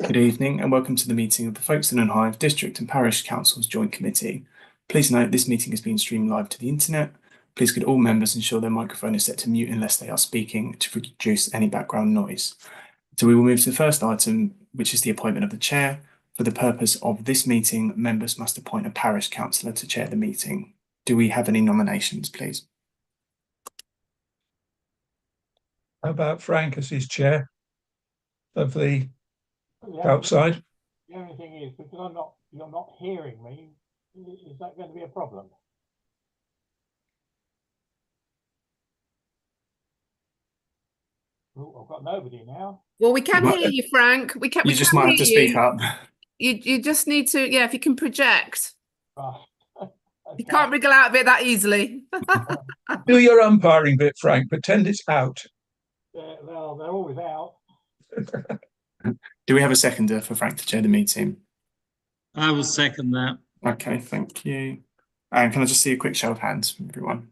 Good evening and welcome to the meeting of the Folkestone and Hythe District and Parish Council's Joint Committee. Please note this meeting is being streamed live to the internet. Please could all members ensure their microphone is set to mute unless they are speaking to reduce any background noise. So we will move to the first item, which is the appointment of the chair. For the purpose of this meeting, members must appoint a parish councillor to chair the meeting. Do we have any nominations, please? How about Frank as his chair of the outside? The only thing is, because you're not hearing me, is that going to be a problem? Oh, I've got nobody now. Well, we can hear you, Frank. We can. You just might have to speak up. You just need to, yeah. If you can project, Right. Okay. you can't wriggle out of it that easily. Do your umpiring bit, Frank. Pretend it's out. Well, they're always out. Do we have a seconder for Frank to chair the meeting? I will second that. Okay, thank you. And can I just see a quick show of hands from everyone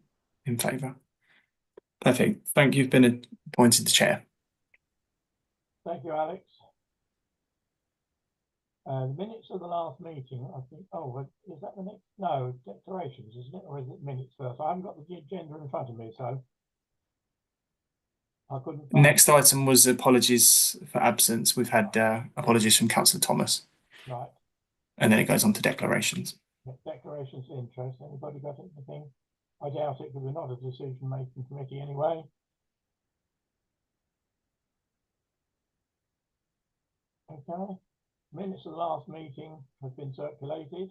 in favour? Perfect. Thank you. You've been appointed the chair. Thank you, Alex. The minutes of the last meeting, I think. Oh, is that the next? No, declarations, isn't it? Or is it minutes first? I haven't got the agenda in front of me, so I couldn't. Next item was apologies for absence. We've had apologies from Councillor Thomas. Right. And then it goes on to declarations. Declarations of interest. Anybody got anything? I doubt it because we're not a decision-making committee anyway. Okay. Minutes of the last meeting have been circulated.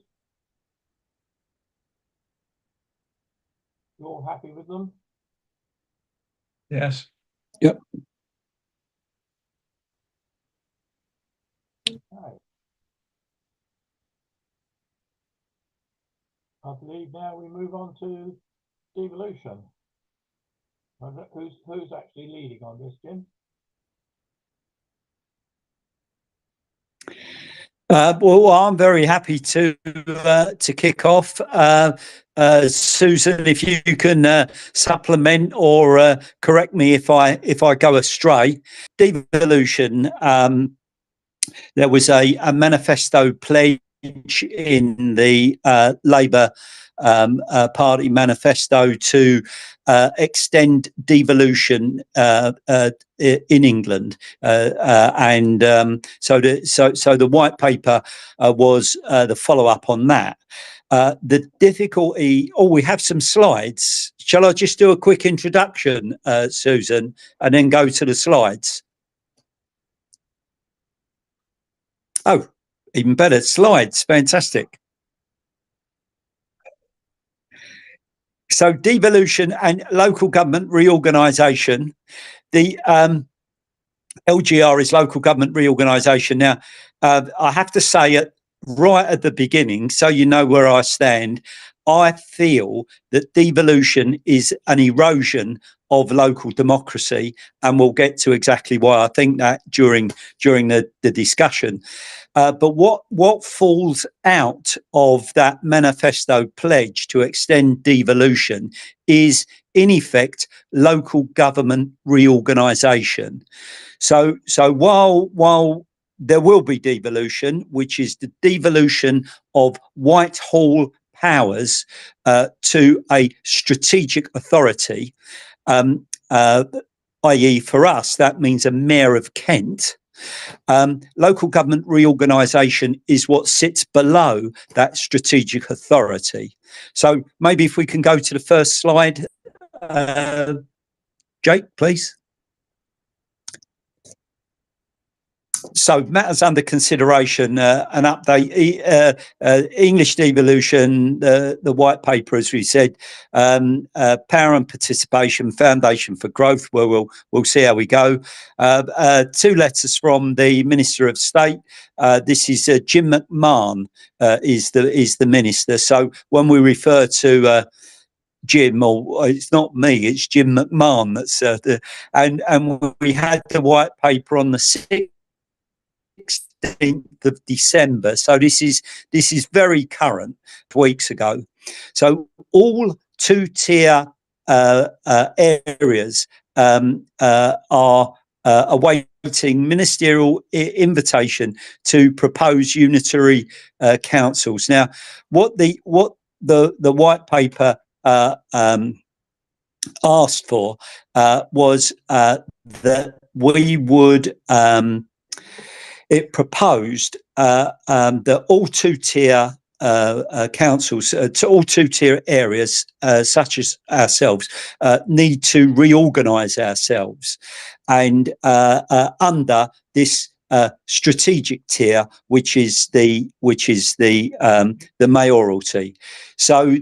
You all happy with them? Yes. Yep. Okay. I believe now we move on to devolution. Who's actually leading on this, Jim? Well, I'm very happy to kick off. Susan, if you can supplement or correct me if I go astray. Devolution. There was a manifesto pledge in the Labour Party manifesto to extend devolution in England, and so the white paper was the follow up on that. The difficulty. Oh, we have some slides. Shall I just do a quick introduction, Susan, and then go to the slides? Oh, even better, slides. Fantastic. So devolution and local government reorganisation. The LGR is local government reorganisation. Now, I have to say it right at the beginning, so you know where I stand. I feel that devolution is an erosion of local democracy, and we'll get to exactly why I think that during the discussion. But what falls out of that manifesto pledge to extend devolution is, in effect, local government reorganisation. So while there will be devolution, which is the devolution of Whitehall powers to a strategic authority, i.e. for us, that means a mayor of Kent. Local government reorganisation is what sits below that strategic authority. So maybe if we can go to the first slide, Jake, please. So matters under consideration, an update, English devolution, the white paper, as we said, power and participation, foundation for growth, where we'll see how we go. 2 letters from the Minister of State. This is Jim McMahon is the minister. So when we refer to Jim, or it's not me, it's Jim McMahon. That's and we had the white paper on the 16th of December, so this is very current, weeks ago. So all 2-tier areas are awaiting ministerial invitation to propose unitary councils. Now, what the white paper asked for was that we would. It proposed that all two-tier councils, to all two-tier areas, such as ourselves, need to reorganise ourselves, and under this strategic tier, which is the mayoralty. So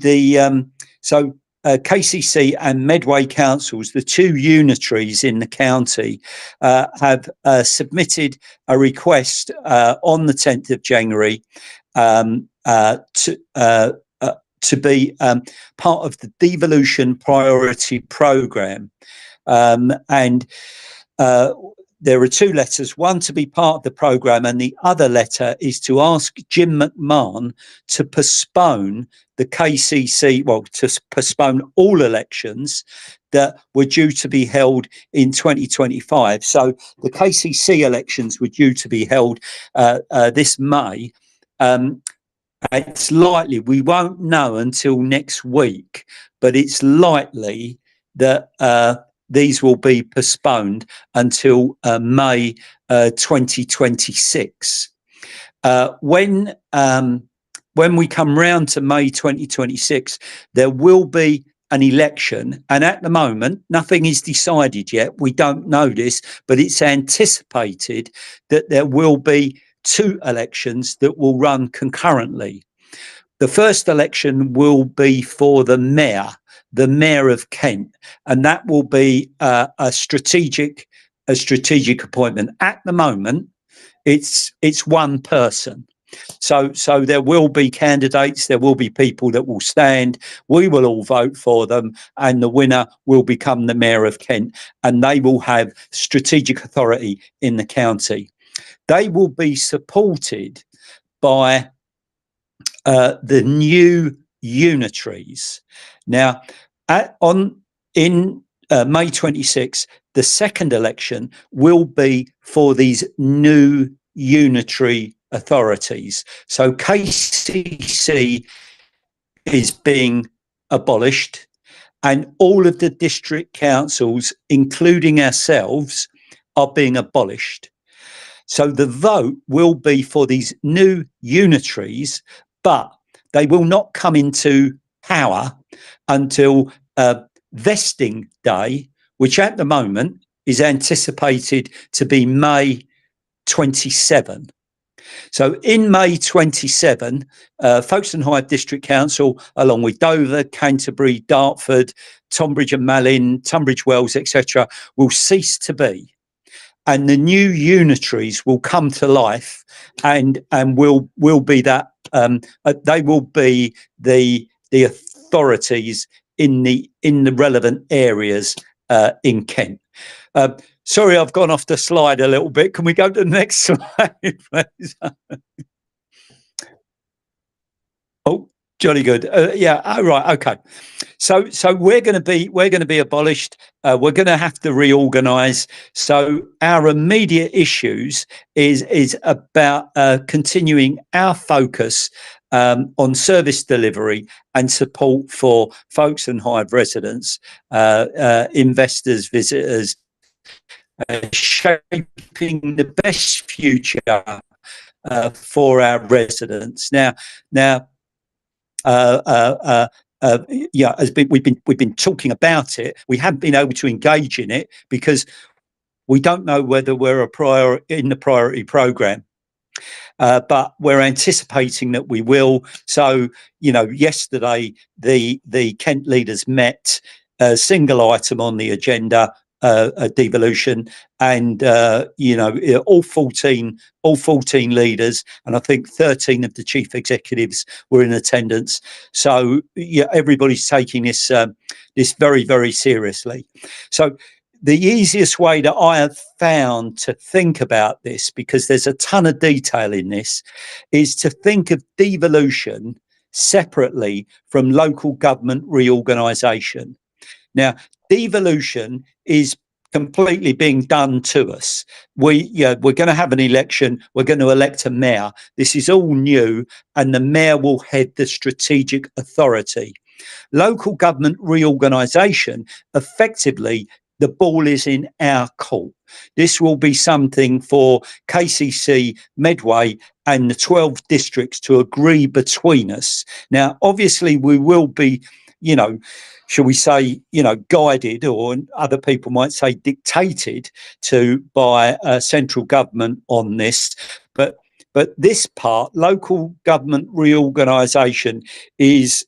KCC and Medway councils, the two unitaries in the county, have submitted a request on the 10th of January to be part of the devolution priority programme, and there are two letters, one to be part of the programme, and the other letter is to ask Jim McMahon to postpone the KCC, well, to postpone all elections that were due to be held in 2025. So the KCC elections were due to be held this May. It's likely, we won't know until next week, but it's likely that these will be postponed until May 2026. When we come round to May 2026, there will be an election, and at the moment nothing is decided yet. We don't know this, but it's anticipated that there will be two elections that will run concurrently. The first election will be for the mayor of Kent, and that will be a strategic appointment. At the moment, it's one person. So there will be candidates, there will be people that will stand. We will all vote for them, and the winner will become the mayor of Kent, and they will have strategic authority in the county. They will be supported by the new unitaries. Now, in May 26, the second election will be for these new unitary authorities. So KCC is being abolished, and all of the district councils, including ourselves, are being abolished. So the vote will be for these new unitaries, but they will not come into power until vesting day, which at the moment is anticipated to be May 27. So in May 27, Folkestone Hythe District Council, along with Dover, Canterbury, Dartford, Tonbridge and Malin, Tunbridge Wells, etc., will cease to be. And the new unitaries will come to life, and will be that they will be the authorities in the relevant areas in Kent. Sorry, I've gone off the slide a little bit. Can we go to the next slide, please? Oh, jolly good. Yeah. Oh, right. Okay. So we're going to be abolished. We're going to have to reorganise. So our immediate issues is about continuing our focus on service delivery and support for Folkestone Hythe residents, investors, visitors, shaping the best future for our residents. Now, yeah, we've been talking about it. We haven't been able to engage in it because we don't know whether we're in the priority programme. But we're anticipating that we will. So, yesterday the Kent leaders met, a single item on the agenda, a devolution, and all 14 leaders, and I think 13 of the chief executives were in attendance. So yeah, everybody's taking this very, very seriously. So the easiest way that I have found to think about this, because there's a ton of detail in this, is to think of devolution separately from local government reorganisation. Now, devolution is completely being done to us. We're going to have an election. We're going to elect a mayor. This is all new, and the mayor will head the strategic authority. Local government reorganisation, effectively, the ball is in our court. This will be something for KCC, Medway, and the 12 districts to agree between us. Now, obviously, we will be, shall we say, guided, or other people might say dictated to by central government on this. But this part, local government reorganisation, is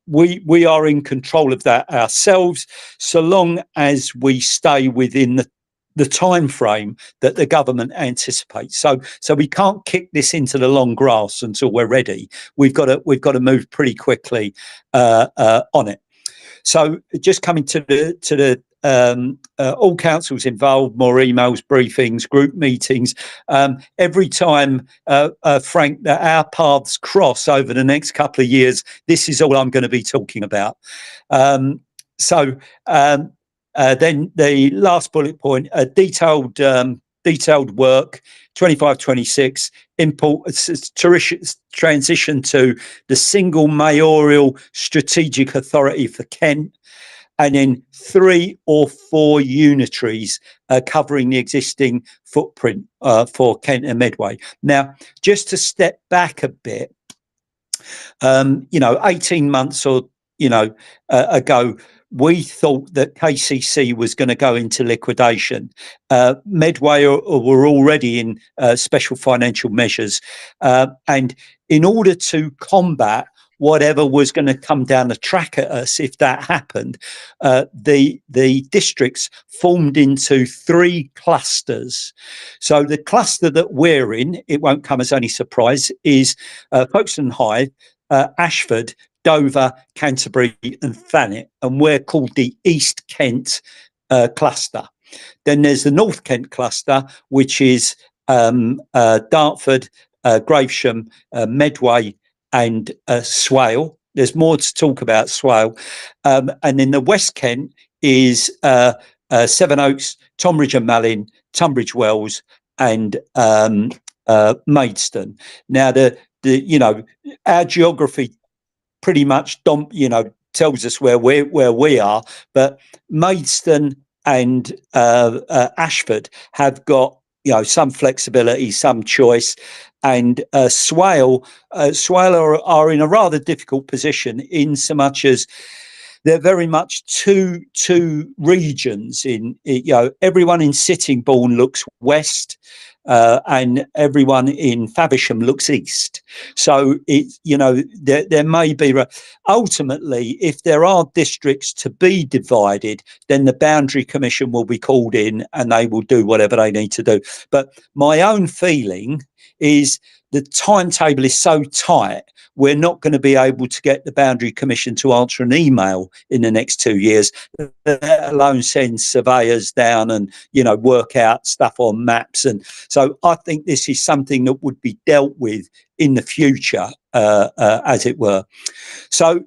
we are in control of that ourselves, so long as we stay within the time frame that the government anticipates. So we can't kick this into the long grass until we're ready. We've got to move pretty quickly on it. So just coming to the all councils involved, more emails, briefings, group meetings. Every time, Frank, that our paths cross over the next couple of years, this is all I'm going to be talking about. Then the last bullet point, detailed work, 25-26, transition to the single mayoral strategic authority for Kent, and then 3 or 4 unitaries covering the existing footprint for Kent and Medway. Now, just to step back a bit, 18 months or ago, we thought that KCC was going to go into liquidation. Medway were already in special financial measures, and in order to combat whatever was going to come down the track at us if that happened, the districts formed into 3 clusters. So the cluster that we're in, it won't come as any surprise, is Folkestone, Hythe, Ashford, Dover, Canterbury and Thanet, and we're called the East Kent cluster. Then there's the North Kent cluster, which is Dartford, Gravesham, Medway and Swale. There's more to talk about Swale. And then the West Kent is Sevenoaks, Tonbridge and Malin, Tunbridge Wells and Maidstone. Now our geography pretty much tells us where we are, but Maidstone and Ashford have got some flexibility, some choice, and Swale are in a rather difficult position in so much as they're very much two regions. Everyone in Sittingbourne looks west, and everyone in Faversham looks east. So there may be ultimately, if there are districts to be divided, then the Boundary Commission will be called in and they will do whatever they need to do. But my own feeling is the timetable is so tight, we're not going to be able to get the Boundary Commission to answer an email in the next 2 years, let alone send surveyors down and, work out stuff on maps. And so I think this is something that would be dealt with in the future, as it were. So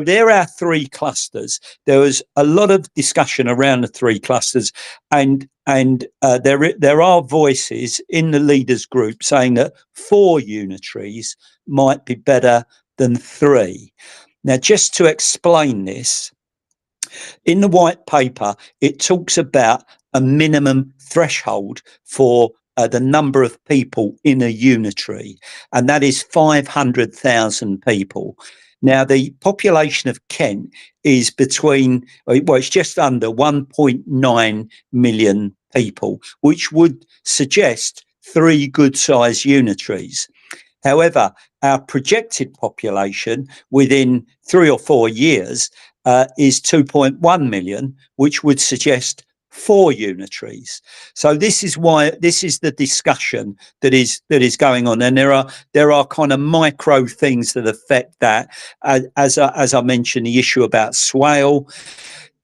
there are 3 clusters. There was a lot of discussion around the 3 clusters, and there are voices in the leaders group saying that 4 unitaries might be better than 3. Now, just to explain this, in the white paper, it talks about a minimum threshold for the number of people in a unitary, and that is 500,000 people. Now, the population of Kent is it's just under 1.9 million people, which would suggest 3 good-sized unitaries. However, our projected population within 3 or 4 years is 2.1 million, which would suggest 4 unitaries. So this is the discussion that is going on, and there are kind of micro things that affect that. As I mentioned, the issue about Swale,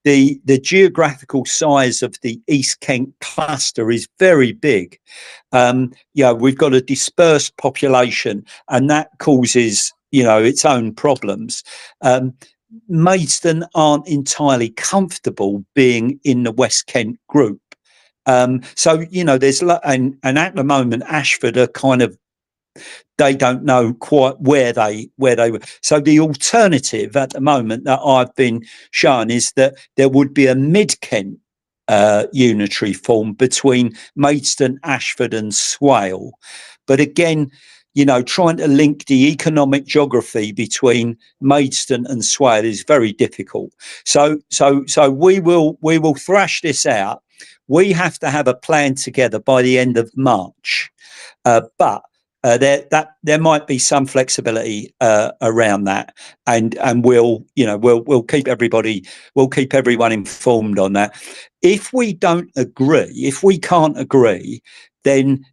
the geographical size of the East Kent cluster is very big. We've got a dispersed population, and that causes its own problems. Maidstone aren't entirely comfortable being in the West Kent group. So, you know, and at the moment, Ashford are kind of, they don't know quite where they were. So the alternative at the moment that I've been shown is that there would be a mid-Kent unitary form between Maidstone, Ashford and Swale. But again, you know, trying to link the economic geography between Maidstone and Swale is very difficult. So we will thrash this out. We have to have a plan together by the end of March, but there might be some flexibility around that, and we'll keep everyone informed on that. If we don't agree, if we can't agree, then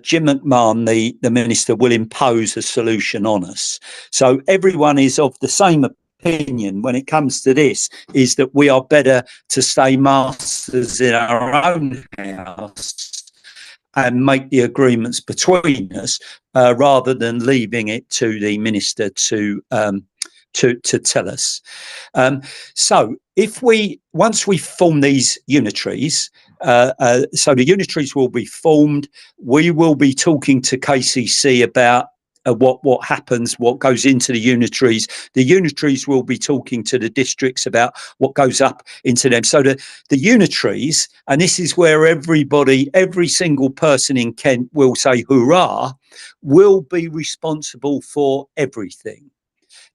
Jim McMahon, the minister, will impose a solution on us. So everyone is of the same opinion when it comes to this, is that we are better to stay masters in our own house and make the agreements between us, rather than leaving it to the minister to tell us. So once we form these unitaries, so the unitaries will be formed, we will be talking to KCC about what happens, what goes into the unitaries. The unitaries will be talking to the districts about what goes up into them. So the unitaries, and this is where every single person in Kent will say hurrah, will be responsible for everything.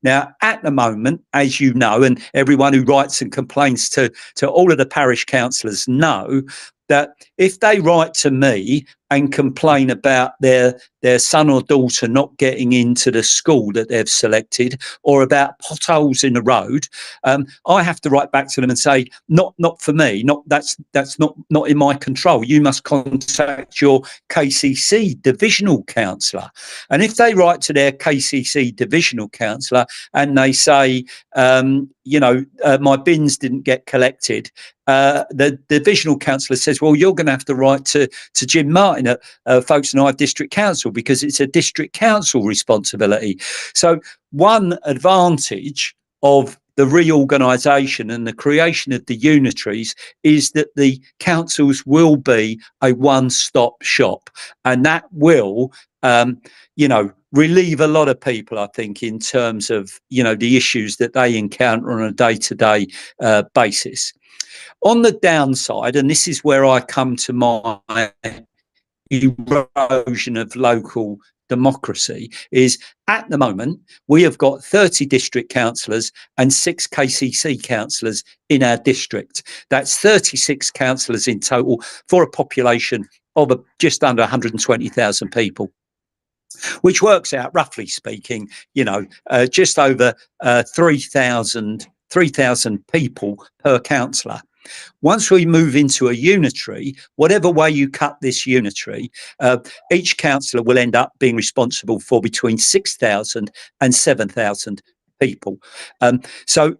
Now, at the moment, as you know, and everyone who writes and complains to all of the parish councillors know, that if they write to me and complain about their son or daughter not getting into the school that they've selected, or about potholes in the road, I have to write back to them and say, not for me, that's not in my control. You must contact your KCC divisional councillor. And if they write to their KCC divisional councillor and they say, my bins didn't get collected, the divisional councillor says, well, you're going to have to write to Jim Martin at Folkestone Hythe District Council, because it's a district council responsibility. So one advantage of the reorganisation and the creation of the unitaries is that the councils will be a one-stop shop, and that will relieve a lot of people, I think, in terms of the issues that they encounter on a day-to-day basis. On the downside, and this is where I come to my erosion of local democracy, is at the moment we have got 30 district councillors and 6 KCC councillors in our district. That's 36 councillors in total for a population of just under 120,000 people, which works out, roughly speaking, just over 3,000 people per councillor. Once we move into a unitary, whatever way you cut this unitary, each councillor will end up being responsible for between 6,000 and 7,000 people. So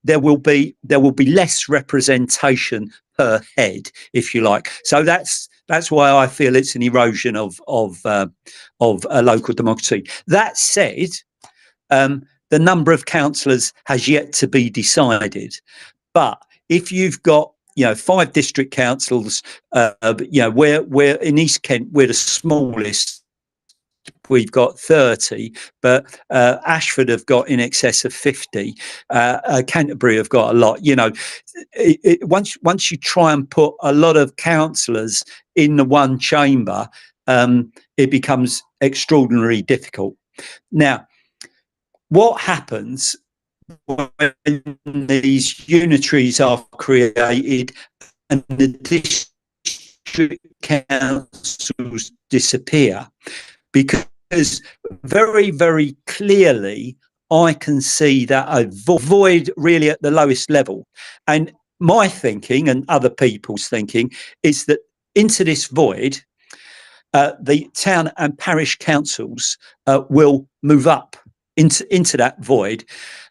there will be less representation per head, if you like. So that's why I feel it's an erosion of a local democracy. That said, the number of councillors has yet to be decided, but if you've got 5 district councils, where in East Kent we're the smallest, we've got 30, but Ashford have got in excess of 50. Canterbury have got a lot. Once you try and put a lot of councillors in the one chamber, it becomes extraordinarily difficult. Now, what happens when these unitaries are created and the district councils disappear? Because very, very clearly I can see that a void really at the lowest level. And my thinking and other people's thinking is that into this void, the town and parish councils will move up into that void.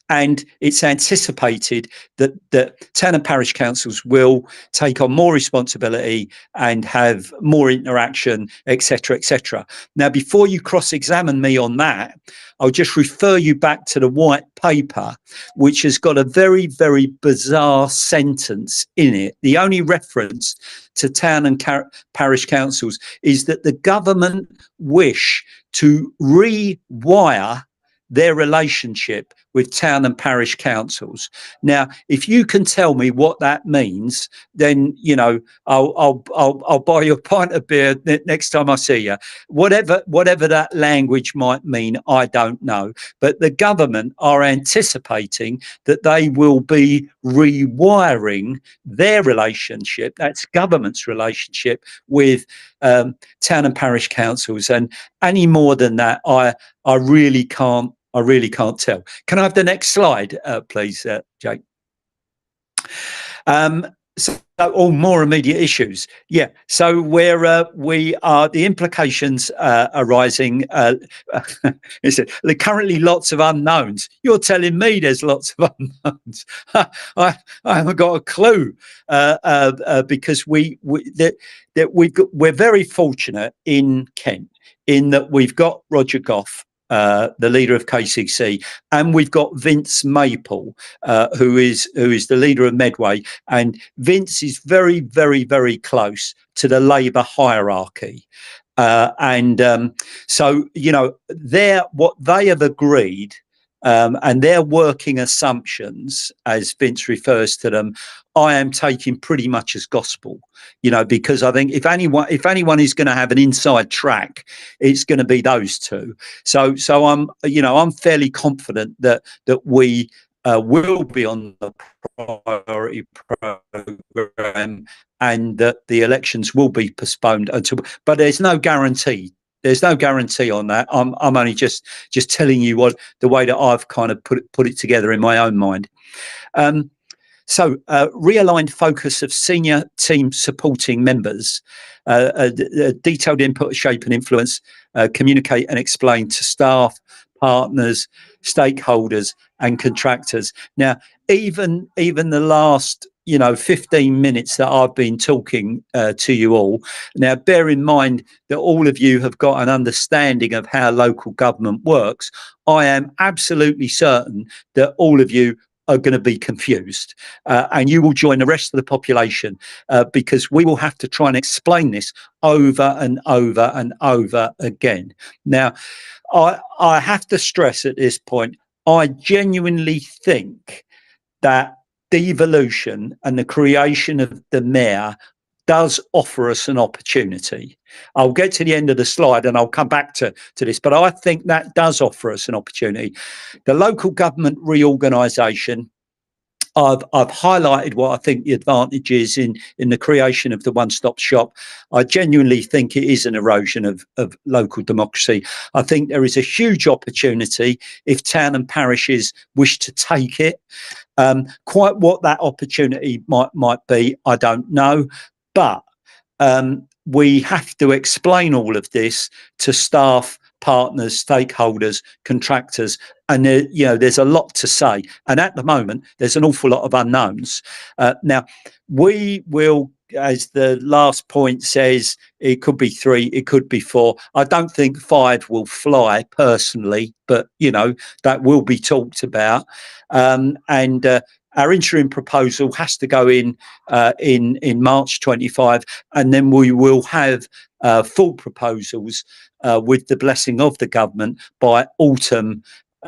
and it's anticipated that town and parish councils will take on more responsibility and have more interaction, etc., etc. Now, before you cross-examine me on that, I'll just refer you back to the white paper, which has got a very, very bizarre sentence in it. The only reference to town and parish councils is that the government wish to rewire their relationship with town and parish councils. Now, if you can tell me what that means, then I'll buy you a pint of beer next time I see you. Whatever that language might mean, I don't know. But the government are anticipating that they will be rewiring their relationship, that's government's relationship, with town and parish councils. And any more than that, I really can't tell. Can I have the next slide, please, Jake? So, more immediate issues. Yeah. So we are the implications arising. Is it currently lots of unknowns? You're telling me there's lots of unknowns. I haven't got a clue because we're very fortunate in Kent in that we've got Roger Goff, the leader of KCC, and we've got Vince Maple, who is the leader of Medway, and Vince is very, very, very close to the Labour hierarchy, so what they have agreed. And their working assumptions, as Vince refers to them, I am taking pretty much as gospel, because I think if anyone is going to have an inside track, it's going to be those two. So I'm fairly confident that we will be on the priority programme and that the elections will be postponed but there's no guarantee. There's no guarantee on that. I'm only just telling you the way that I've kind of put it together in my own mind. So realigned focus of senior team supporting members, detailed input, shape and influence, communicate and explain to staff, partners, stakeholders and contractors. Now, even the last 15 minutes that I've been talking to you all. Now, bear in mind that all of you have got an understanding of how local government works. I am absolutely certain that all of you are going to be confused and you will join the rest of the population because we will have to try and explain this over and over and over again. Now, I have to stress at this point, I genuinely think that devolution and the creation of the mayor does offer us an opportunity. I'll get to the end of the slide and I'll come back to this, but I think that does offer us an opportunity. The local government reorganisation, I've highlighted what I think the advantage is in the creation of the one-stop shop. I genuinely think it is an erosion of local democracy. I think there is a huge opportunity if town and parishes wish to take it. Quite what that opportunity might be, I don't know, but we have to explain all of this to staff, partners, stakeholders, contractors, and there's a lot to say. And at the moment, there's an awful lot of unknowns. Now, we will, as the last point says, it could be 3, it could be 4. I don't think 5 will fly personally, but that will be talked about. Our interim proposal has to go in March 25, and then we will have full proposals with the blessing of the government by autumn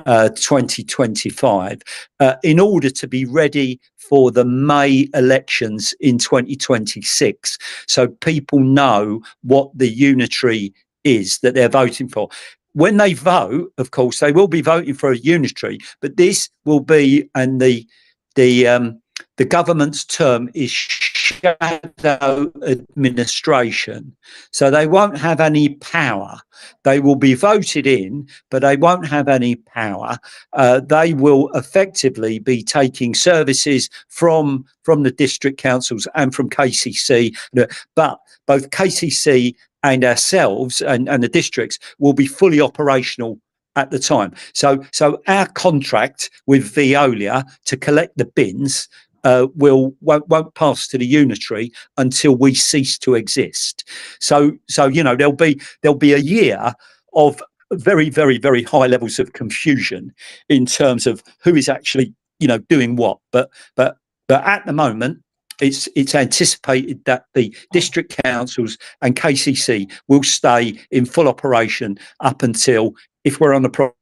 2025 in order to be ready for the May elections in 2026, so people know what the unitary is that they're voting for. When they vote, of course, they will be voting for a unitary, but this will be, and the government's term is shadow administration, so they won't have any power. They will be voted in, but they won't have any power. They will effectively be taking services from the district councils and from KCC, but both KCC and ourselves and the districts will be fully operational at the time. So our contract with Veolia to collect the bins won't pass to the unitary until we cease to exist. So there'll be a year of very, very, very high levels of confusion in terms of who is actually doing what. But at the moment, it's anticipated that the district councils and KCC will stay in full operation up until, if we're on the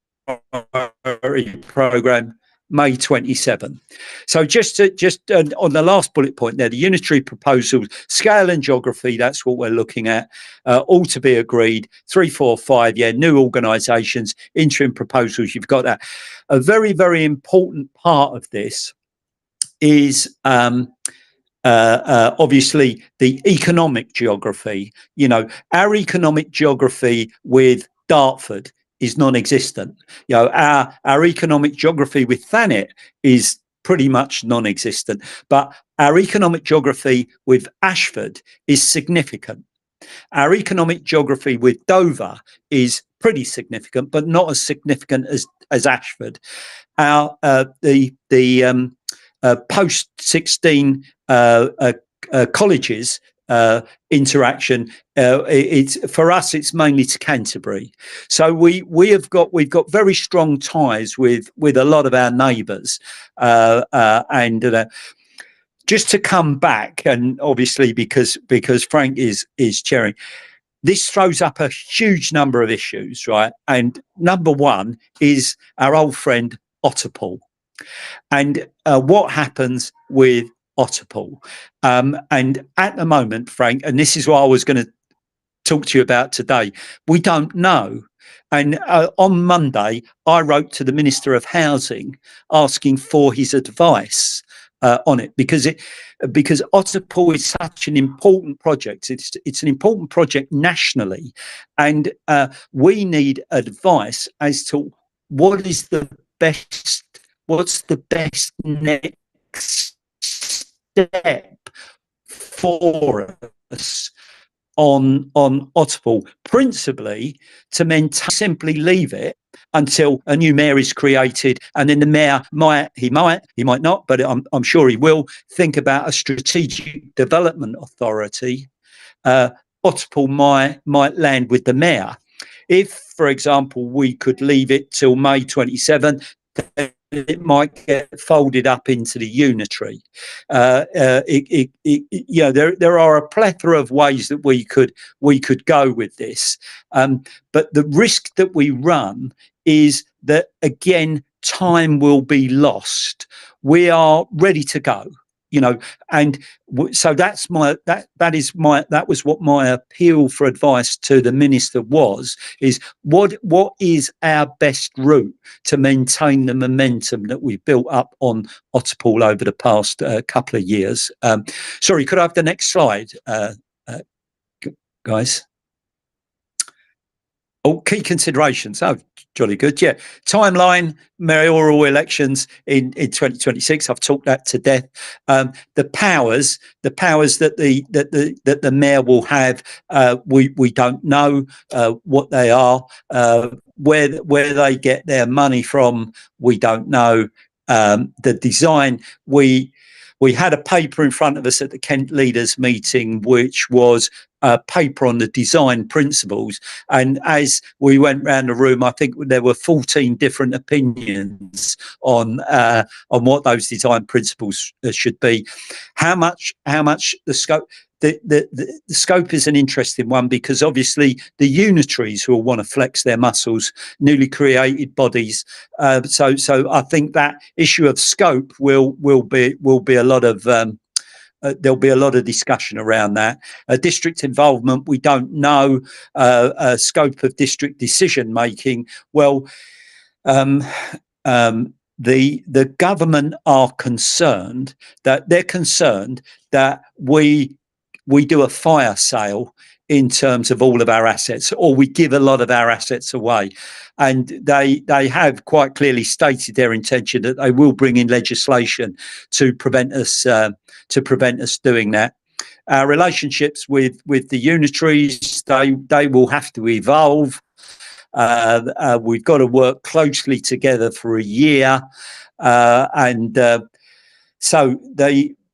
priority programme, May 27. So just on the last bullet point there, the unitary proposals, scale and geography, that's what we're looking at, all to be agreed. 3, 4, 5, new organisations, interim proposals, you've got that. A very, very important part of this is obviously the economic geography. Our economic geography with Dartford is non-existent. Our economic geography with Thanet is pretty much non-existent, but our economic geography with Ashford is significant. Our economic geography with Dover is pretty significant, but not as significant as Ashford. Our the post 16 colleges interaction, it's for us, it's mainly to Canterbury. So we've got very strong ties with a lot of our neighbours, and just to come back, and obviously because Frank is chairing, this throws up a huge number of issues, right? And number one is our old friend Otterpool, and what happens with Otterpool. And at the moment, Frank, and this is what I was going to talk to you about today, we don't know. And on Monday, I wrote to the Minister of Housing asking for his advice on it, because Otterpool is such an important project. It's an important project nationally, and we need advice as to what's the best next step for us on Otterpool, principally to simply leave it until a new mayor is created, and then the mayor might not, but I'm sure he will think about a strategic development authority. Otterpool might land with the mayor. If, for example, we could leave it till May 27, it might get folded up into the unitary. There are a plethora of ways that we could go with this, but the risk that we run is that, again, time will be lost. We are ready to go, and so that was what my appeal for advice to the minister is what is our best route to maintain the momentum that we've built up on Otterpool over the past couple of years. Sorry, could I have the next slide, guys? Oh, key considerations. Oh, jolly good. Yeah. Timeline, mayoral elections in 2026. I've talked that to death. The powers that the mayor will have, we don't know what they are. Where they get their money from, we don't know. The design, we had a paper in front of us at the Kent leaders meeting, which was a paper on the design principles. And as we went around the room, I think there were 14 different opinions on what those design principles should be. How much the scope. The scope is an interesting one, because obviously the unitaries will want to flex their muscles, newly created bodies. So I think that issue of scope will be a lot of there'll be a lot of discussion around that. District involvement, we don't know. Scope of district decision making. Well, the government are concerned that we do a fire sale in terms of all of our assets, or we give a lot of our assets away. And they have quite clearly stated their intention that they will bring in legislation to prevent us doing that. Our relationships with the unitaries, they will have to evolve. We've got to work closely together for a year, so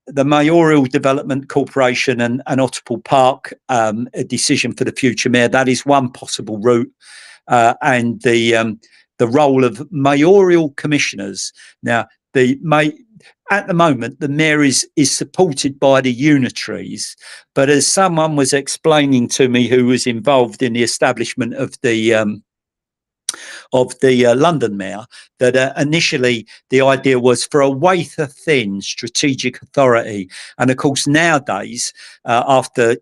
the Mayoral Development Corporation and Otterpool Park, a decision for the future mayor, that is one possible route, and the role of mayoral commissioners. Now, at the moment, the mayor is supported by the unitaries, but as someone was explaining to me who was involved in the establishment of the London mayor, that initially the idea was for a wafer thin strategic authority. And of course, nowadays, after,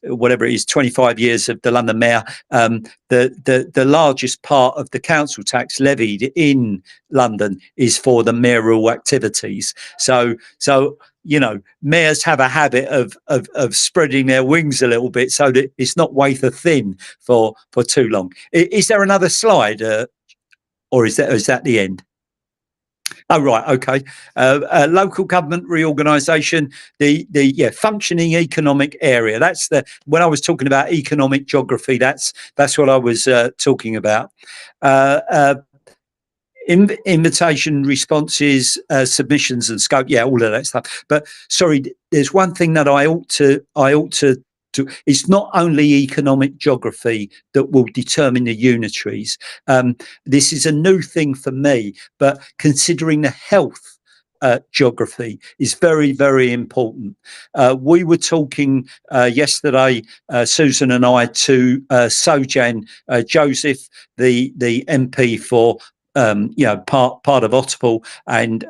whatever it is, 25 years of the London mayor, the largest part of the council tax levied in London is for the mayoral activities. So mayors have a habit of spreading their wings a little bit so that it's not wafer thin for too long. Is there another slide, or is that the end? Oh, right. Okay. Local government reorganisation, the functioning economic area. That's when I was talking about economic geography, that's what I was talking about. Invitation responses, submissions and scope. Yeah, all of that stuff. But sorry, there's one thing that I ought to it's not only economic geography that will determine the unitaries. This is a new thing for me, but considering the health geography is very, very important. We were talking yesterday, Susan and I, to Sojan Joseph, the MP for part of Otterpool and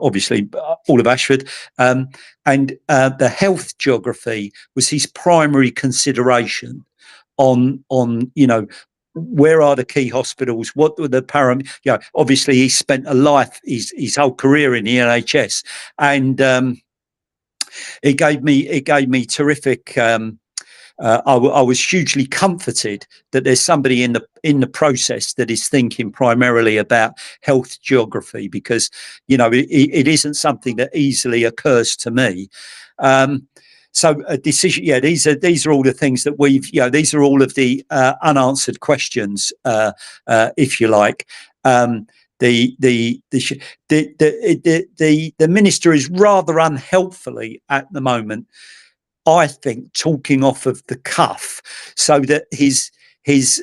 obviously all of Ashford, and the health geography was his primary consideration on where are the key hospitals, what were the obviously he spent his whole career in the NHS, and it gave me terrific I was hugely comforted that there's somebody in the process that is thinking primarily about health geography, because it isn't something that easily occurs to me. So a decision, these are all the things that we've, these are all of the unanswered questions, if you like. The minister is rather unhelpfully at the moment, I think, talking off of the cuff, so that his it's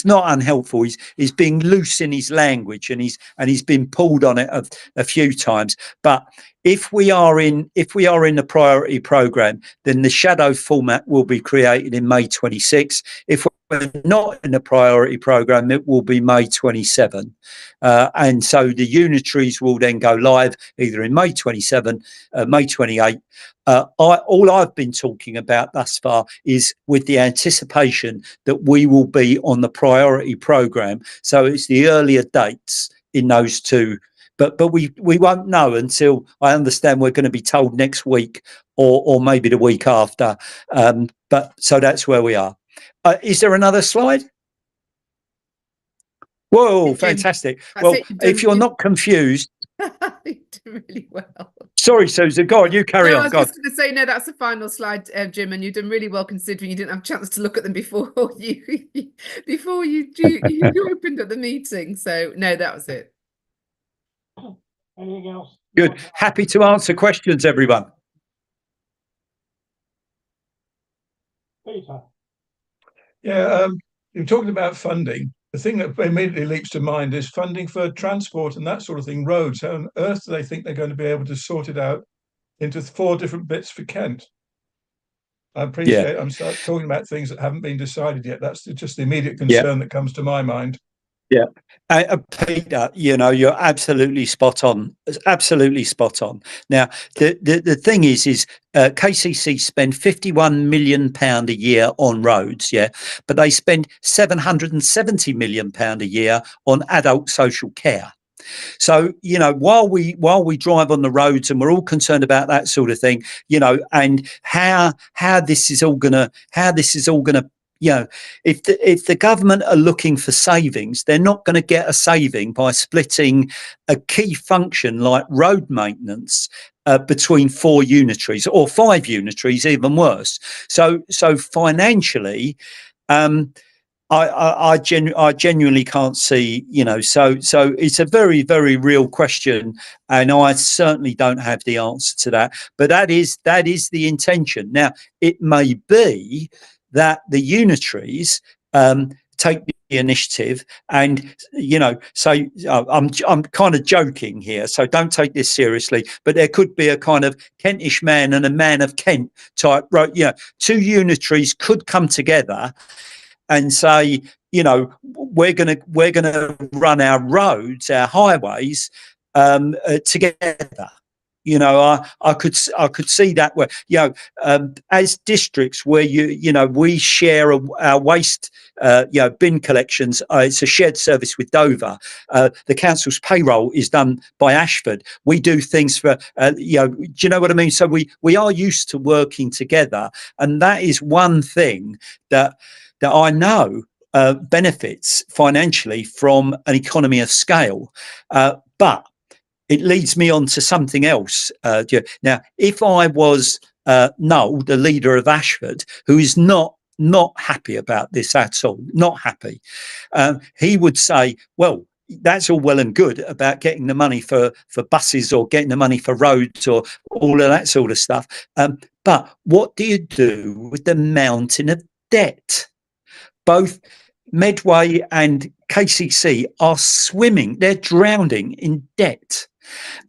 not unhelpful. He's being loose in his language, and he's been pulled on it a few times. But if we are in the priority programme, then the shadow format will be created in May 26. If we're not in the priority programme, it will be May 27. And so the unitaries will then go live either in May 27, May 28. All I've been talking about thus far is with the anticipation that we will be on the priority programme. So it's the earlier dates in those two. But we won't know until, I understand, we're going to be told next week or maybe the week after. But so that's where we are. Is there another slide? Whoa, fantastic. Well, if you're not confused. You did really well. Sorry, Susan, go on, you carry on. I was just going to say, no, that's the final slide, Jim, and you've done really well considering you didn't have a chance to look at them before you opened up the meeting. So, no, that was it. Anything else? Good. Happy to answer questions, everyone. Peter. Yeah, you're talking about funding. The thing that immediately leaps to mind is funding for transport and that sort of thing, roads. How on earth do they think they're going to be able to sort it out into 4 different bits for Kent? I appreciate I'm talking about things that haven't been decided yet. That's just the immediate concern that comes to my mind. Yeah. Peter, you're absolutely spot on. Absolutely spot on. Now, the thing is KCC spend £51 million a year on roads, but they spend £770 million a year on adult social care. So, while we drive on the roads and we're all concerned about that sort of thing, and how this is all gonna if the government are looking for savings, they're not going to get a saving by splitting a key function like road maintenance between 4 unitaries or 5 unitaries, even worse. So financially, I genuinely can't see, so it's a very, very real question, and I certainly don't have the answer to that. But that is the intention. Now, it may be that the unitaries take the initiative, and so I'm kind of joking here, so don't take this seriously. But there could be a kind of Kentish man and a man of Kent type, right? 2 unitaries could come together and say, we're gonna run our roads, our highways together. I could see that where as districts where we share our waste bin collections. It's a shared service with Dover. The council's payroll is done by Ashford. We do things for do you know what I mean? So we are used to working together, and that is one thing that I know benefits financially from an economy of scale, but it leads me on to something else. Now, if I was Noel, the leader of Ashford, who is not happy about this at all, not happy, he would say, well, that's all well and good about getting the money for buses or getting the money for roads or all of that sort of stuff. But what do you do with the mountain of debt? Both Medway and KCC are swimming, they're drowning in debt.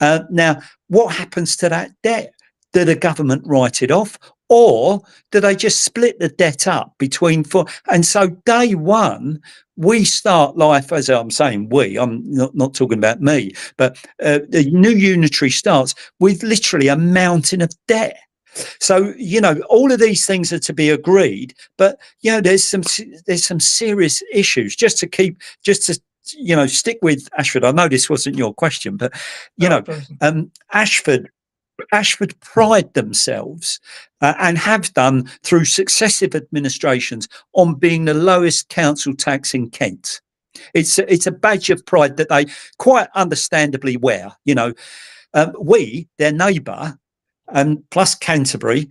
Now, what happens to that debt? Do the government write it off, or do they just split the debt up between 4? And so day one, we start life, as I'm saying, I'm not talking about me, but the new unitary starts with literally a mountain of debt. So all of these things are to be agreed, but there's some serious issues. Just to stick with Ashford. I know this wasn't your question, but Ashford pride themselves and have done through successive administrations on being the lowest council tax in Kent. It's a badge of pride that they quite understandably wear. We, their neighbour, plus Canterbury,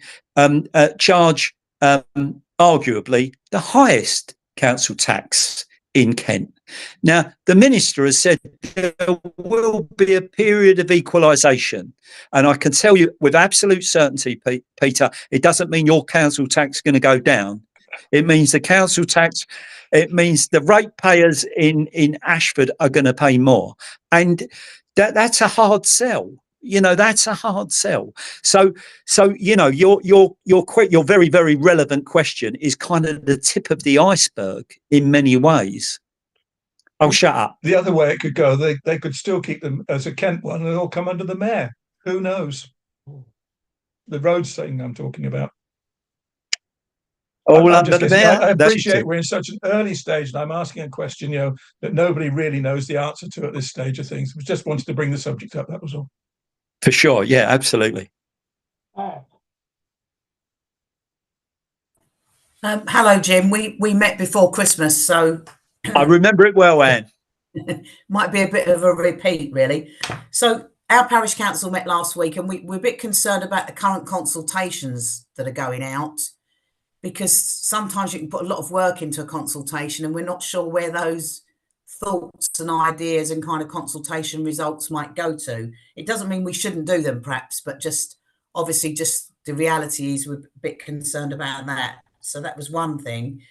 charge arguably the highest council tax in Kent. Now, the minister has said there will be a period of equalisation, and I can tell you with absolute certainty, Peter, it doesn't mean your council tax is going to go down. It means the council tax. It means the ratepayers in Ashford are going to pay more, and that's a hard sell. That's a hard sell. So your very, very relevant question is kind of the tip of the iceberg in many ways. I'll shut up. The other way it could go, they could still keep them as a Kent one, and they'll come under the mayor. Who knows? The roads thing I'm talking about. All under the mayor. I appreciate we're in such an early stage, and I'm asking a question, that nobody really knows the answer to at this stage of things. We just wanted to bring the subject up. That was all. For sure, yeah, absolutely. Hello, Jim. We met before Christmas, so I remember it well, Anne. Might be a bit of a repeat, really. So our parish council met last week, and we're a bit concerned about the current consultations that are going out, because sometimes you can put a lot of work into a consultation, and we're not sure where those thoughts and ideas and kind of consultation results might go to. It doesn't mean we shouldn't do them, perhaps, but obviously the reality is we're a bit concerned about that. So that was one thing.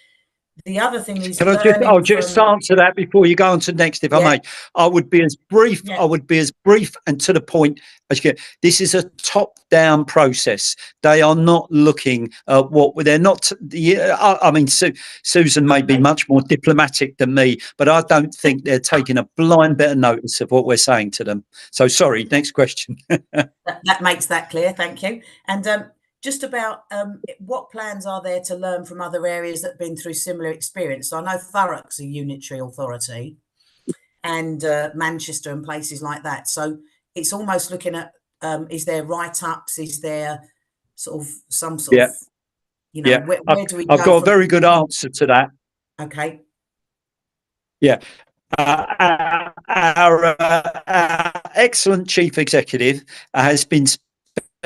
The other thing is, I'll just answer that before you go on to next, if I may. I would be as brief. Yeah. I would be as brief and to the point as you get. This is a top-down process. They are not looking at they're not. I mean, Susan may be much more diplomatic than me, but I don't think they're taking a blind bit of notice of what we're saying to them. So sorry. Next question. that makes that clear. Thank you. And just about what plans are there to learn from other areas that have been through similar experience? So I know Thurrock's a unitary authority, and Manchester and places like that. So it's almost looking at, is there write-ups? Is there sort of some sort of, where do we go? I've got a very good answer to that. Okay. Yeah. Our excellent chief executive has been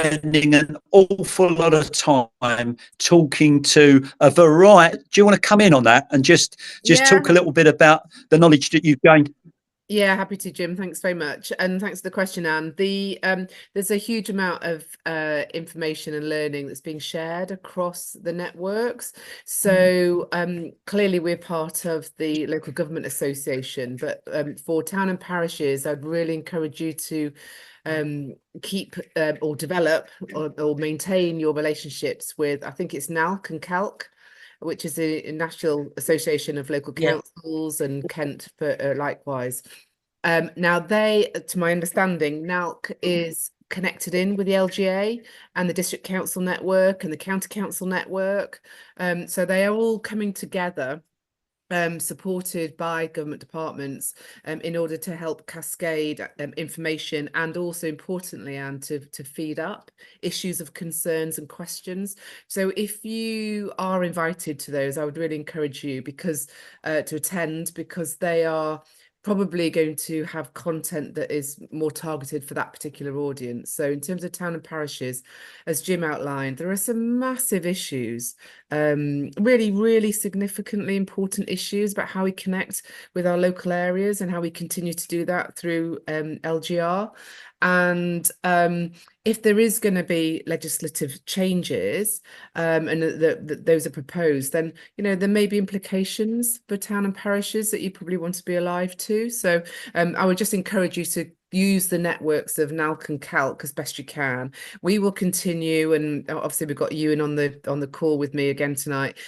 spending an awful lot of time talking to a variety. Do you want to come in on that and just talk a little bit about the knowledge that you've gained? Yeah, happy to, Jim. Thanks very much. And thanks for the question, Anne. There's a huge amount of information and learning that's being shared across the networks. So clearly we're part of the Local Government Association, but for town and parishes, I'd really encourage you to keep or develop or maintain your relationships with, I think it's NALC and CALC, which is a National Association of Local Councils, and Kent for likewise. Now they, to my understanding, NALC is connected in with the LGA and the District Council network and the County Council network. So they are all coming together, supported by government departments, in order to help cascade information, and also importantly, and to feed up issues of concerns and questions. So if you are invited to those, I would really encourage you to attend, because they are probably going to have content that is more targeted for that particular audience. So in terms of town and parishes, as Jim outlined, there are some massive issues, really, really significantly important issues about how we connect with our local areas and how we continue to do that through LGR. And if there is going to be legislative changes, and those are proposed, then there may be implications for town and parishes that you probably want to be alive to. So I would just encourage you to use the networks of NALC and CALC as best you can. We will continue, and obviously we've got Ewan on the call with me again tonight,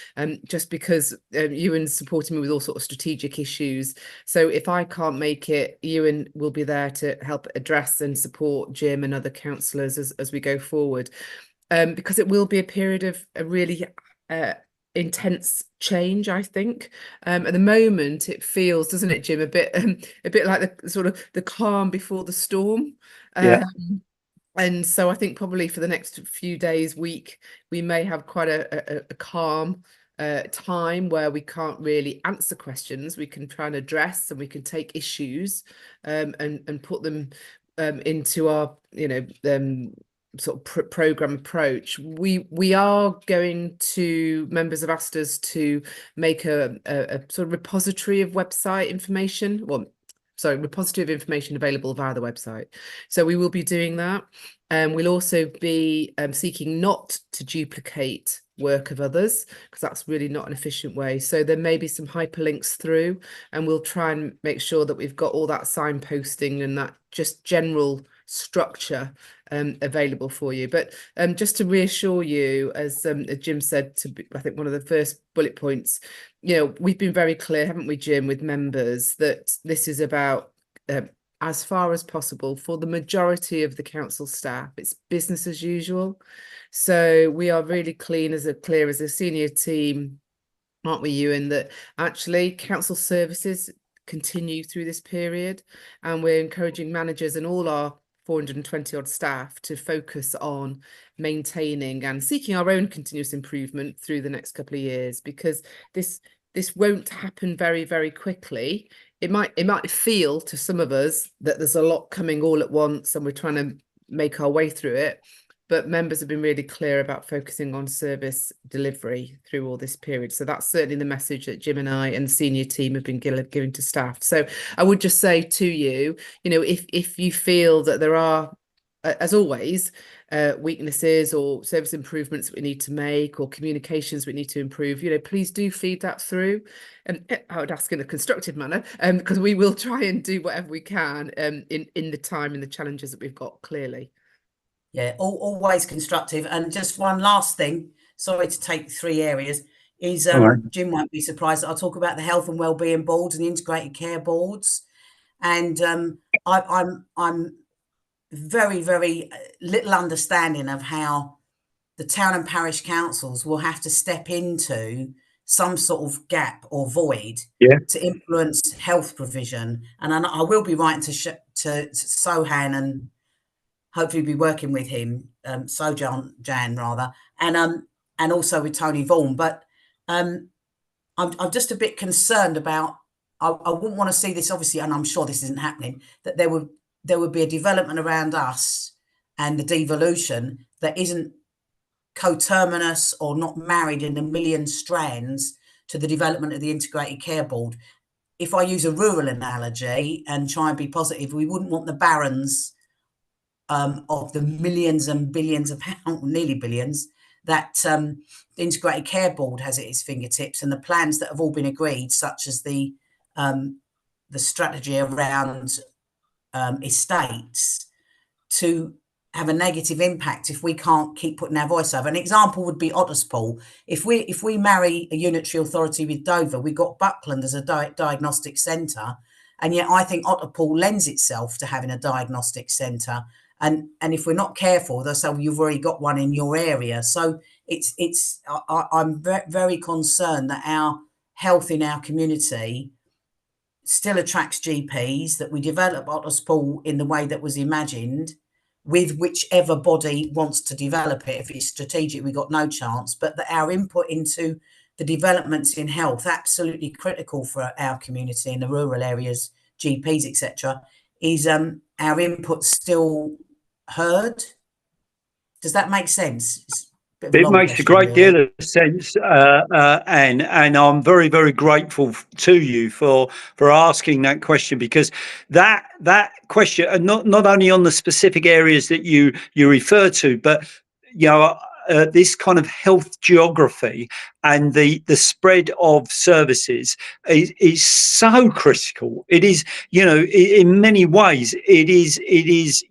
just because Ewan's supporting me with all sorts of strategic issues. So if I can't make it, Ewan will be there to help address and support Jim and other councillors as we go forward, because it will be a period of a really intense change, I think. At the moment it feels, doesn't it, Jim, a bit like the sort of the calm before the storm. And so I think probably for the next few days, week, we may have quite a calm time where we can't really answer questions. We can try and address, and we can take issues and put them into our sort of program approach. We are going to, members have asked us to make a sort of repository of website information, repository of information available via the website. So we will be doing that. We'll also be seeking not to duplicate work of others, because that's really not an efficient way. So there may be some hyperlinks through, and we'll try and make sure that we've got all that signposting and that just general structure available for you. But just to reassure you, as Jim said, I think one of the first bullet points, we've been very clear, haven't we, Jim, with members, that this is about as far as possible, for the majority of the council staff, it's business as usual. So we are really clear as a senior team, aren't we, Ewan, that actually council services continue through this period, and we're encouraging managers and all our 420 odd staff to focus on maintaining and seeking our own continuous improvement through the next couple of years, because this won't happen very, very quickly. It might feel to some of us that there's a lot coming all at once and we're trying to make our way through it, but members have been really clear about focusing on service delivery through all this period. So that's certainly the message that Jim and I and the senior team have been giving to staff. So I would just say to you, if you feel that there are, as always, weaknesses or service improvements that we need to make, or communications we need to improve, please do feed that through. And I would ask in a constructive manner, because we will try and do whatever we can in the time and the challenges that we've got, clearly. Yeah, always constructive. And just one last thing, sorry to take 3 areas, is Jim won't be surprised that I'll talk about the health and wellbeing boards and the integrated care boards. And I'm very, very little understanding of how the town and parish councils will have to step into some sort of gap or void to influence health provision. And I will be writing to Sohan and hopefully be working with him, Jan rather, and also with Tony Vaughan. But I'm just a bit concerned about, I wouldn't want to see this, obviously, and I'm sure this isn't happening, that there would be a development around us and the devolution that isn't coterminous or not married in a million strands to the development of the integrated care board. If I use a rural analogy and try and be positive, we wouldn't want the barons of the millions and billions of pounds, nearly billions, that the integrated care board has at its fingertips, and the plans that have all been agreed, such as the strategy around estates, to have a negative impact if we can't keep putting our voice over. An example would be Otterspool. If we marry a unitary authority with Dover, we've got Buckland as a diagnostic centre, and yet I think Otterpool lends itself to having a diagnostic centre. And if we're not careful, they'll say, well, you've already got one in your area. So I'm very concerned that our health in our community still attracts GPs, that we develop Otterspool in the way that was imagined, with whichever body wants to develop it. If it's strategic, we've got no chance, but that our input into the developments in health, absolutely critical for our community in the rural areas, GPs, etc., is our input still heard? Does that make sense? It makes a great deal of sense, Anne, and I'm very, very grateful to you for asking that question, because that question, and not only on the specific areas that you refer to, but this kind of health geography and the spread of services is so critical. It is, in many ways, it is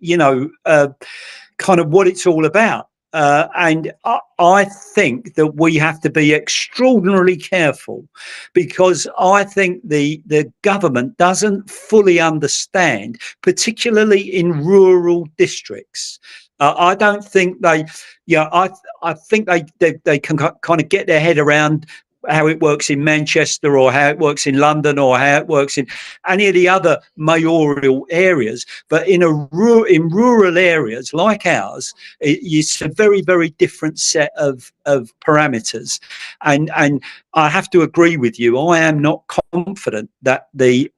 kind of what it's all about. And I think that we have to be extraordinarily careful, because I think the government doesn't fully understand, particularly in rural districts. I don't think they, I think they can kind of get their head around how it works in Manchester, or how it works in London, or how it works in any of the other mayoral areas. But in rural areas like ours, it's a very, very different set of parameters. And I have to agree with you. I am not confident that the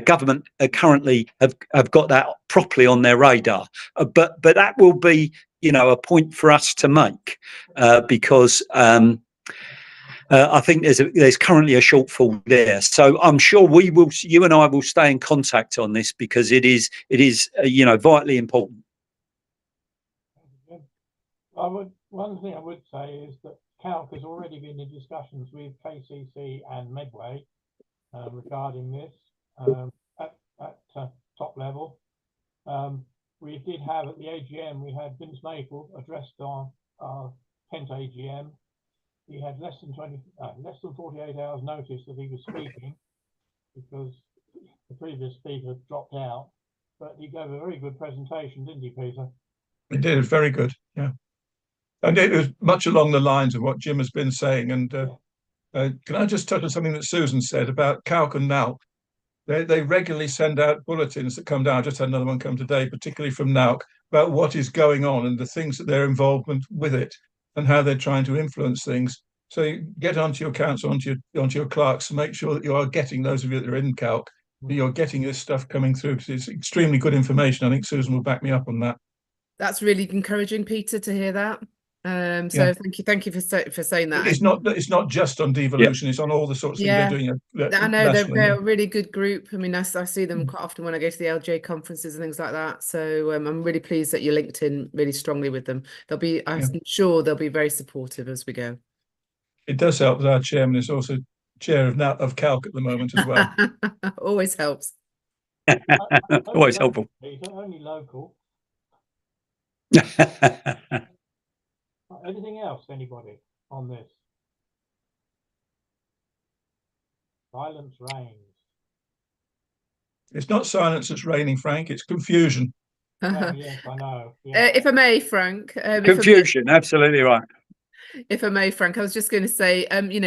government currently have got that properly on their radar. But that will be, a point for us to make, because I think there's currently a shortfall there. So I'm sure you and I will stay in contact on this, because it is vitally important. One thing I would say is that Calc has already been in discussions with KCC and Medway regarding this at top level. We did have at the AGM, we had Vince Maple addressed our Kent AGM. He had less than 48 hours notice that he was speaking, because the previous speaker dropped out. But he gave a very good presentation, didn't he, Peter? He did, very good, yeah. And it was much along the lines of what Jim has been saying. And can I just touch on something that Susan said about Calc and Nauk? They regularly send out bulletins that come down. I just had another one come today, particularly from Nauk, about what is going on and the things that their involvement with it and how they're trying to influence things. So you get onto your council, onto your clerks, to make sure that you are getting, those of you that are in Calc, that you're getting this stuff coming through, because it's extremely good information. I think Susan will back me up on that. That's really encouraging, Peter, to hear that. So thank you for saying that. It's not just on devolution; it's on all the sorts of things they're doing. I know they're a really good group. I mean, I see them quite often when I go to the LJ conferences and things like that. So I'm really pleased that you're linked in really strongly with them. I'm sure they'll be very supportive as we go. It does help that our chairman is also chair of Calc at the moment as well. Always helps. Always helpful. Only local. Anything else, anybody, on this? Silence reigns. It's not silence that's reigning, Frank. It's confusion. Well, yes, I know. Yeah. If I may, Frank. Confusion, absolutely right. If I may, Frank, I was just going to say, you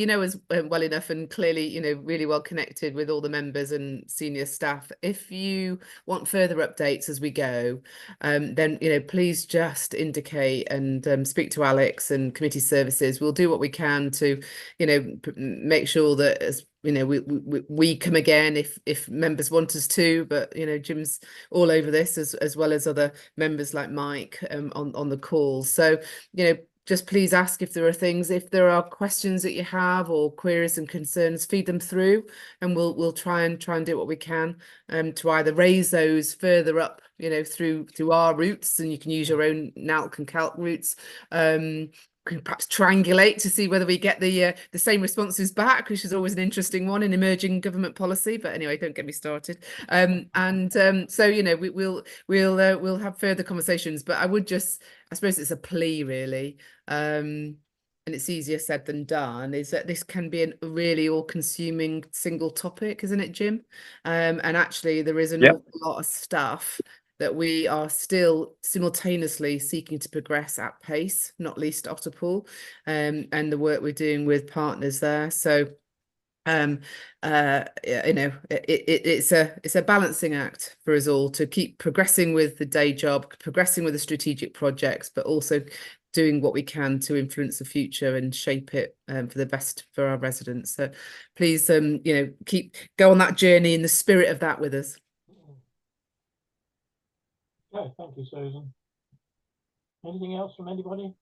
know as well enough, and clearly, really well connected with all the members and senior staff. If you want further updates as we go, then please just indicate and speak to Alex and committee services. We'll do what we can to, make sure that as we come again if members want us to, but Jim's all over this as well as other members like Mike on the call. So just please ask if there are things, if there are questions that you have or queries and concerns, feed them through, and we'll try and do what we can to either raise those further up, through our routes, and you can use your own NALC and CALC routes. Can perhaps triangulate to see whether we get the same responses back, which is always an interesting one in emerging government policy. But anyway, don't get me started. So we'll have further conversations. But I suppose it's a plea really, and it's easier said than done. Is that this can be a really all-consuming single topic, isn't it, Jim? And actually, there is an awful lot of stuff that we are still simultaneously seeking to progress at pace, not least Otterpool, and the work we're doing with partners there. So, it's a balancing act for us all to keep progressing with the day job, progressing with the strategic projects, but also doing what we can to influence the future and shape it for the best for our residents. So please, go on that journey in the spirit of that with us. Okay, thank you, Susan. Anything else from anybody?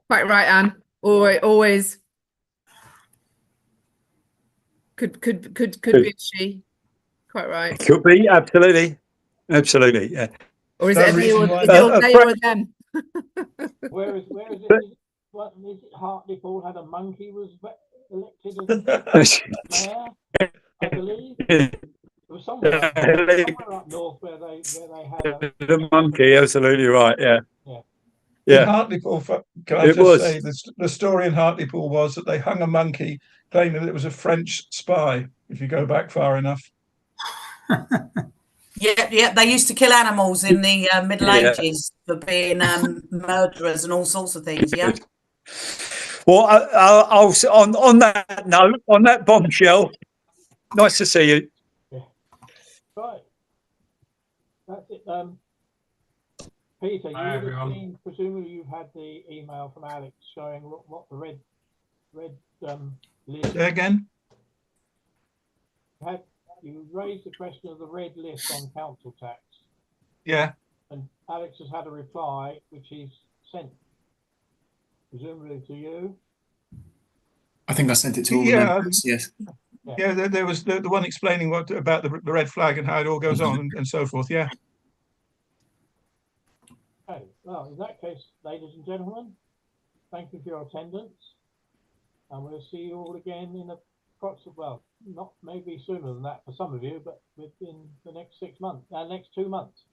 Quite right, Anne. Always. Could be a she. Quite right. Could be, absolutely. Yeah. Or is No it a they reason or, why is it not. they or them? Where is it? What is it? Hartlepool had a monkey was elected as mayor, I believe. It was somewhere up north where they had The monkey, absolutely right. Yeah. In Hartlepool, can I It just was. say the story in Hartlepool was that they hung a monkey claiming that it was a French spy, if you go back far enough. Yeah, they used to kill animals in the Middle Ages for being murderers and all sorts of things. Yeah. Well, I'll on that note, on that bombshell. Nice to see you. Yeah. Right. That's it. Peter, Hi, everyone. seen, presumably you've had the email from Alex showing what the red list. Again? You raised the question of the red list on council tax. Yeah. And Alex has had a reply, which he's sent presumably to you. I think I sent it to all the members, yes. Yeah, there was the one explaining what about the red flag and how it all goes on and so forth. Yeah. Okay, well, in that case, ladies and gentlemen, thank you for your attendance. And we'll see you all again in well, not maybe sooner than that for some of you, but within the next 6 months, next 2 months.